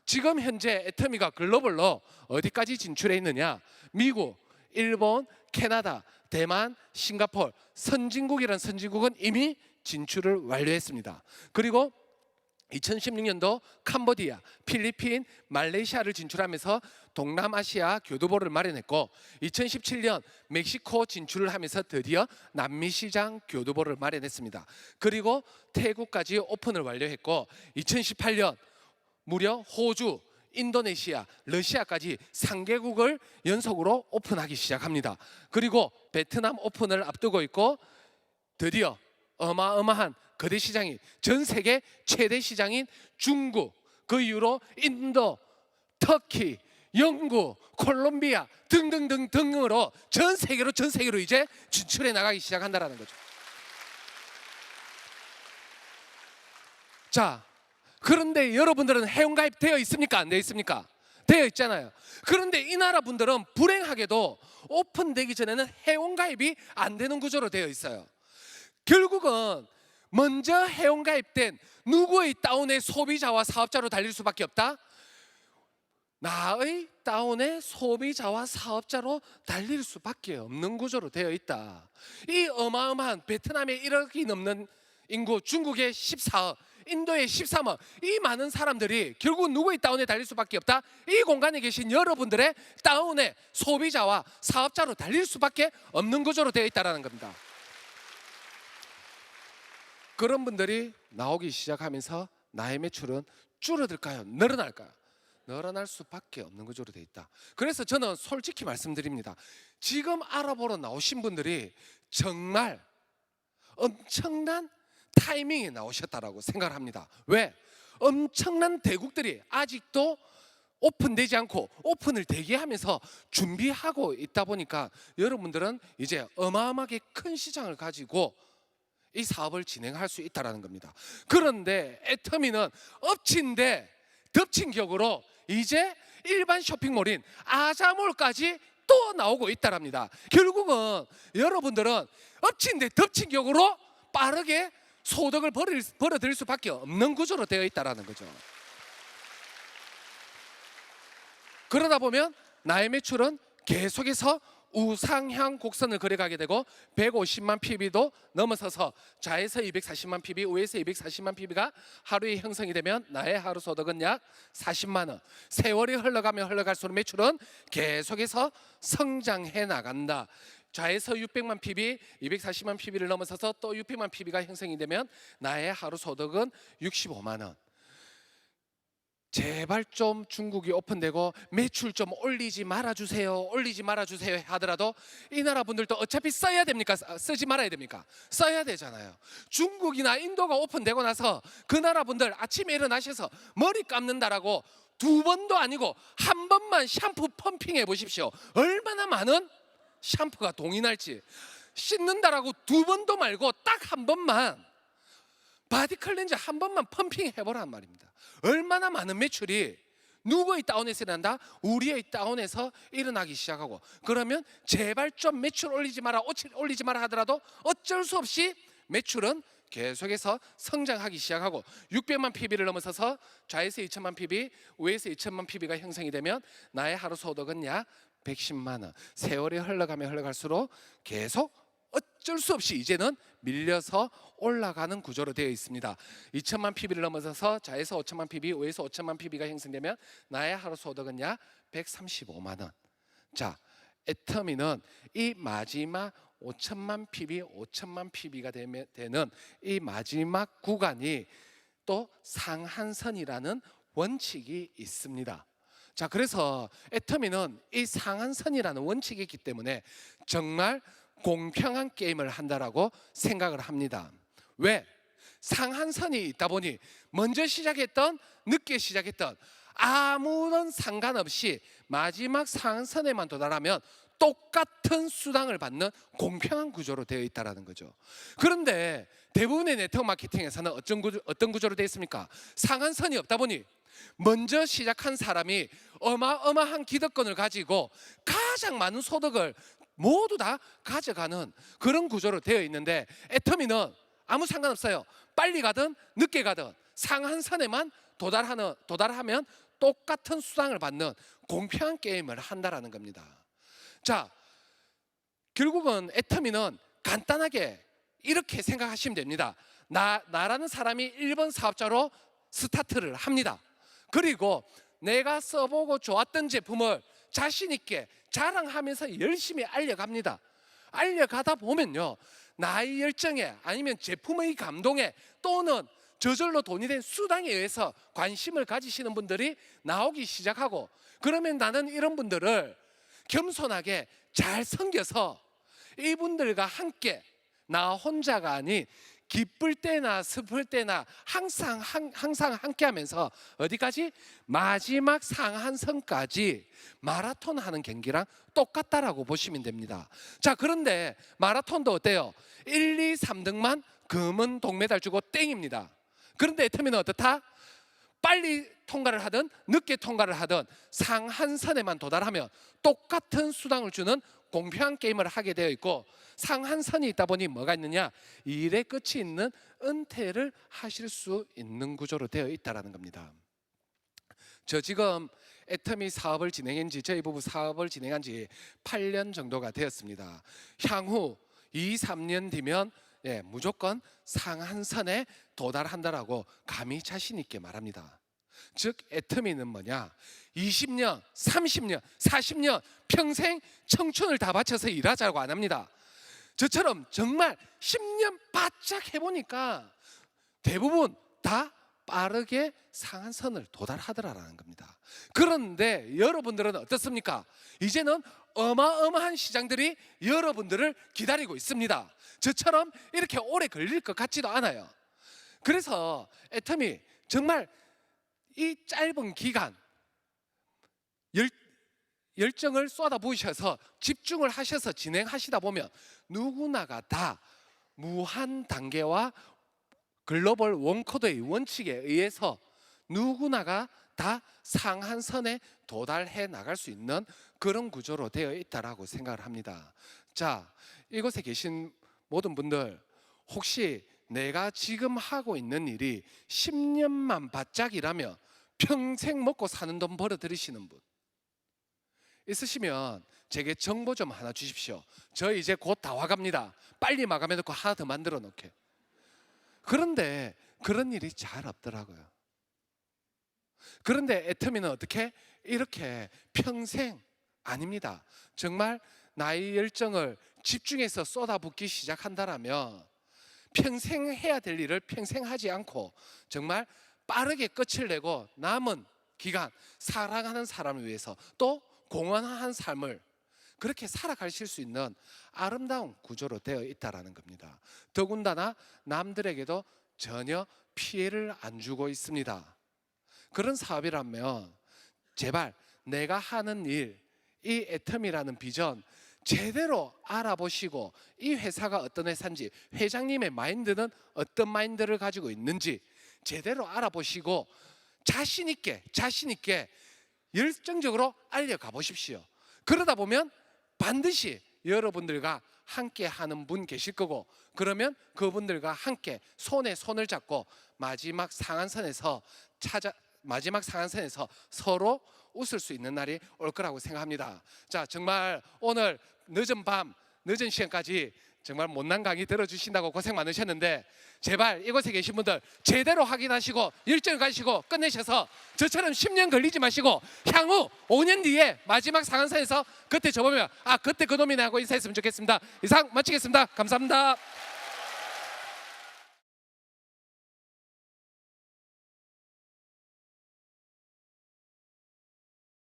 지금 현재 애터미가 글로벌로 어디까지 진출해 있느냐? 미국, 일본, 캐나다, 대만, 싱가포르, 선진국이란 선진국은 이미 진출을 완료했습니다. 그리고 2016년도 캄보디아, 필리핀, 말레이시아를 진출하면서 동남아시아 교두보를 마련했고, 2017년 멕시코 진출을 하면서 드디어 남미 시장 교두보를 마련했습니다. 그리고 태국까지 오픈을 완료했고, 2018년 무려 호주, 인도네시아, 러시아까지 3개국을 연속으로 오픈하기 시작합니다. 그리고 베트남 오픈을 앞두고 있고, 드디어 어마어마한 거대 시장이 전 세계 최대 시장인 중국, 그 이후로 인도, 터키, 영국, 콜롬비아 등등등등으로 전 세계로 이제 진출해 나가기 시작한다라는 거죠. 자, 그런데 여러분들은 회원가입 되어 있습니까? 안 되어 있습니까? 되어 있잖아요. 그런데 이 나라 분들은 불행하게도 오픈되기 전에는 회원가입이 안 되는 구조로 되어 있어요. 결국은 먼저 회원가입된 누구의 다운의 소비자와 사업자로 달릴 수밖에 없다? 나의 다운의 소비자와 사업자로 달릴 수밖에 없는 구조로 되어 있다. 이 어마어마한 베트남의 1억이 넘는 인구, 중국의 14억, 인도의 13억, 이 많은 사람들이 결국 누구의 다운에 달릴 수밖에 없다? 이 공간에 계신 여러분들의 다운의 소비자와 사업자로 달릴 수밖에 없는 구조로 되어 있다는 겁니다. 그런 분들이 나오기 시작하면서 나의 매출은 줄어들까요? 늘어날까요? 늘어날 수밖에 없는 구조로 되어 있다. 그래서 저는 솔직히 말씀드립니다. 지금 알아보러 나오신 분들이 정말 엄청난 타이밍에 나오셨다라고 생각합니다. 왜? 엄청난 대국들이 아직도 오픈되지 않고 오픈을 대기하면서 준비하고 있다 보니까 여러분들은 이제 어마어마하게 큰 시장을 가지고 이 사업을 진행할 수 있다는 겁니다. 그런데 애터미는 엎친 데 덮친 격으로 이제 일반 쇼핑몰인 아자몰까지 또 나오고 있다랍니다. 결국은 여러분들은 엎친 데 덮친 격으로 빠르게 소득을 벌어들일 수밖에 없는 구조로 되어 있다는 거죠. 그러다 보면 나의 매출은 계속해서 우상향 곡선을 그려가게 되고 150만 PB도 넘어서서 좌에서 240만 PB, 우에서 240만 PB가 하루에 형성이 되면 나의 하루 소득은 약 40만 원. 세월이 흘러가면 흘러갈수록 매출은 계속해서 성장해 나간다. 좌에서 600만 PB, 240만 PB를 넘어서서 또 600만 PB가 형성이 되면 나의 하루 소득은 65만 원. 제발 좀 중국이 오픈되고 매출 좀 올리지 말아주세요, 올리지 말아주세요 하더라도 이 나라 분들도 어차피 써야 됩니까? 쓰지 말아야 됩니까? 써야 되잖아요. 중국이나 인도가 오픈되고 나서 그 나라 분들 아침에 일어나셔서 머리 감는다라고 두 번도 아니고 한 번만 샴푸 펌핑해 보십시오. 얼마나 많은 샴푸가 동인할지. 씻는다라고 두 번도 말고 딱 한 번만 바디 클렌저 한 번만 펌핑 해보란 말입니다. 얼마나 많은 매출이 누구의 다운에서 일어난다? 우리의 다운에서 일어나기 시작하고, 그러면 제발 좀 매출 올리지 마라, 올리지 마라 하더라도 어쩔 수 없이 매출은 계속해서 성장하기 시작하고 600만 PB를 넘어서서 좌에서 2천만 PB, 우에서 2천만 PB가 형성이 되면 나의 하루 소득은 약 110만 원. 세월이 흘러가면 흘러갈수록 계속 어쩔 수 없이 이제는 밀려서 올라가는 구조로 되어 있습니다. 2천만 PB를 넘어서서 좌에서 5천만 PB, 우에서 5천만 PB가 형성되면 나의 하루 소득은 약 135만 원. 자, 애터미는 이 마지막 5천만 PB, 5천만 PB가 되는 이 마지막 구간이 또 상한선이라는 원칙이 있습니다. 자, 그래서 애터미는 이 상한선이라는 원칙이 있기 때문에 정말 공평한 게임을 한다라고 생각을 합니다. 왜? 상한선이 있다 보니 먼저 시작했던 늦게 시작했던 아무런 상관없이 마지막 상한선에만 도달하면 똑같은 수당을 받는 공평한 구조로 되어 있다는 거죠. 그런데 대부분의 네트워크 마케팅에서는 어떤 구조로 되어 있습니까? 상한선이 없다 보니 먼저 시작한 사람이 어마어마한 기득권을 가지고 가장 많은 소득을 모두 다 가져가는 그런 구조로 되어 있는데, 애터미는 아무 상관없어요. 빨리 가든 늦게 가든 상한선에만 도달하면 똑같은 수당을 받는 공평한 게임을 한다라는 겁니다. 자, 결국은 애터미는 간단하게 이렇게 생각하시면 됩니다. 나라는 사람이 1번 사업자로 스타트를 합니다. 그리고 내가 써보고 좋았던 제품을 자신 있게 자랑하면서 열심히 알려갑니다. 알려가다 보면요, 나의 열정에 아니면 제품의 감동에 또는 저절로 돈이 된 수당에 의해서 관심을 가지시는 분들이 나오기 시작하고, 그러면 나는 이런 분들을 겸손하게 잘 섬겨서 이분들과 함께 나 혼자가 아닌 기쁠 때나 슬플 때나 항상 함께하면서 어디까지? 마지막 상한선까지 마라톤 하는 경기랑 똑같다라고 보시면 됩니다. 자, 그런데 마라톤도 어때요? 1, 2, 3등만 금은 동메달 주고 땡입니다. 그런데 애터미는 어떻다? 빨리 통과를 하든 늦게 통과를 하든 상한선에만 도달하면 똑같은 수당을 주는 공평한 게임을 하게 되어 있고, 상한선이 있다 보니 뭐가 있느냐? 일의 끝이 있는 은퇴를 하실 수 있는 구조로 되어 있다는 겁니다. 저 지금 애터미 사업을 진행한 지, 저희 부부 사업을 진행한 지 8년 정도가 되었습니다. 향후 2, 3년 뒤면 무조건 상한선에 도달한다라고 감히 자신 있게 말합니다. 즉 애터미는 뭐냐? 20년, 30년, 40년 평생 청춘을 다 바쳐서 일하자고 안 합니다. 저처럼 정말 10년 바짝 해보니까 대부분 다 빠르게 상한선을 도달하더라라는 겁니다. 그런데 여러분들은 어떻습니까? 이제는 어마어마한 시장들이 여러분들을 기다리고 있습니다. 저처럼 이렇게 오래 걸릴 것 같지도 않아요. 그래서 애터미 정말 이 짧은 기간 열정을 쏟아부으셔서 집중을 하셔서 진행하시다 보면 누구나가 다 무한 단계와 글로벌 원코드의 원칙에 의해서 누구나가 다 상한선에 도달해 나갈 수 있는 그런 구조로 되어 있다라고 생각을 합니다. 자, 이곳에 계신 모든 분들, 혹시 내가 지금 하고 있는 일이 10년만 바짝 일하면 평생 먹고 사는 돈 벌어 들이시는 분 있으시면 제게 정보 좀 하나 주십시오. 저 이제 곧 다 와갑니다. 빨리 마감해 놓고 하나 더 만들어 놓게. 그런데 그런 일이 잘 없더라고요. 그런데 애터미는 어떻게? 이렇게 평생 아닙니다. 정말 나의 열정을 집중해서 쏟아붓기 시작한다라면 평생 해야 될 일을 평생 하지 않고 정말 빠르게 끝을 내고 남은 기간 사랑하는 사람을 위해서 또 공헌한 삶을 그렇게 살아가실 수 있는 아름다운 구조로 되어 있다는 겁니다. 더군다나 남들에게도 전혀 피해를 안 주고 있습니다. 그런 사업이라면 제발 내가 하는 일, 이 애터미라는 비전 제대로 알아보시고 이 회사가 어떤 회사인지, 회장님의 마인드는 어떤 마인드를 가지고 있는지 제대로 알아보시고 자신 있게 열정적으로 알려가 보십시오. 그러다 보면 반드시 여러분들과 함께 하는 분 계실 거고, 그러면 그분들과 함께 손에 손을 잡고 마지막 상한선에서 서로 웃을 수 있는 날이 올 거라고 생각합니다. 자, 정말 오늘 늦은 시간까지 정말 못난 강의 들어주신다고 고생 많으셨는데 제발 이곳에 계신 분들 제대로 확인하시고 일정을 가시고 끝내셔서 저처럼 10년 걸리지 마시고 향후 5년 뒤에 마지막 상한선에서 그때 저보면 그때 그놈이네 하고 인사했으면 좋겠습니다. 이상 마치겠습니다. 감사합니다.